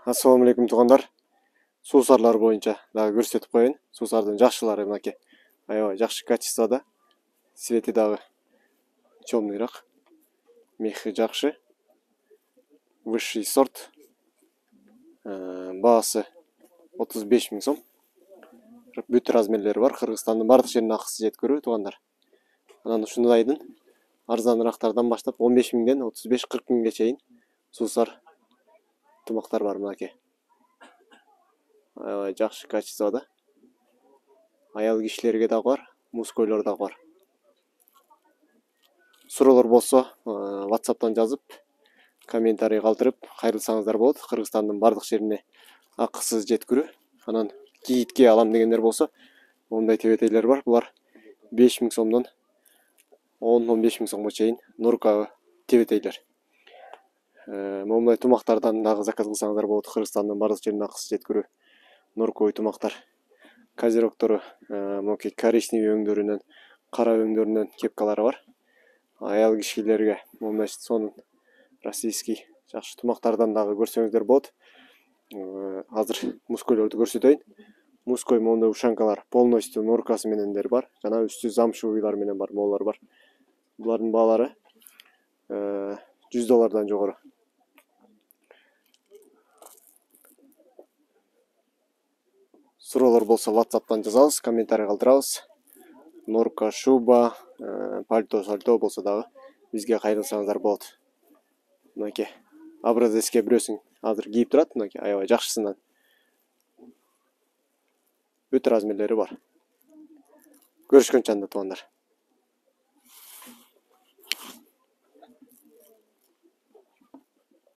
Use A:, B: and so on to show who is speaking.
A: Assalamu alaikum туугандар. Суусарлар боюнча дагы көрсөтүп коеюн. Суусардын жакшылары мынакей. Аябай жакшы качествода. Свети дагы темныйраак. Мехи жакшы. Высший сорт. Баасы 35 000 сом. Бүт размерлери бар. Кыргызстандын бардык жерине акысы жеткөрүү туугандар. Анан ушундайдын арзаныраактардан баштап 15 000ден 35-40 000ге чейин суусар тумактар бар мынакей. Аябай жакшы качествода. Аял кишилерге дагы бар, мускойлор дагы бар. Суроолор болсо, WhatsApp'тан жазып, комментарий калтырып, кайрылсаңыздар болот. Кыргызстандын бардык жерине акысыз жеткирүү. Анан кийитке алам дегендер болсо, ондай тебетейлер бар. Булар 5 000 сомдон 10-15 000 сомго чейин нуркабы тебетейлер. Момундай тумактардан дагы заказ кылсаңыздар болот. Кыргызстандын бардык жерине акысыз жеткирүү. Норковый тумактар. Козерогтору моки коричневый өңдөрүнөн, кара өңдөрүнөн кепкалары бар. Аял кишилерге момундай сонун российский жакшы тумактардан дагы көрсөңүздөр болот. Азыр мускойлорду көрсөтөйүн. Муской момундай ушанкалар полностью норкасы менендер бар. Жана үстү замшевыйлар менен бар, моолор бар. Булардын баалары $100 жогору. Суроолор болсо WhatsApp'тан жазабыз, комментарий калтырабыз. Норка, шуба, пальто, сальто болсо дагы бизге кайрылсаңыздар болот. Мынакей. Образецке бирөөсүң азыр кийип турат, мынакей аябай жакшысынан. Бүт размерлери бар. Көрүшкөнчө анда туугандар.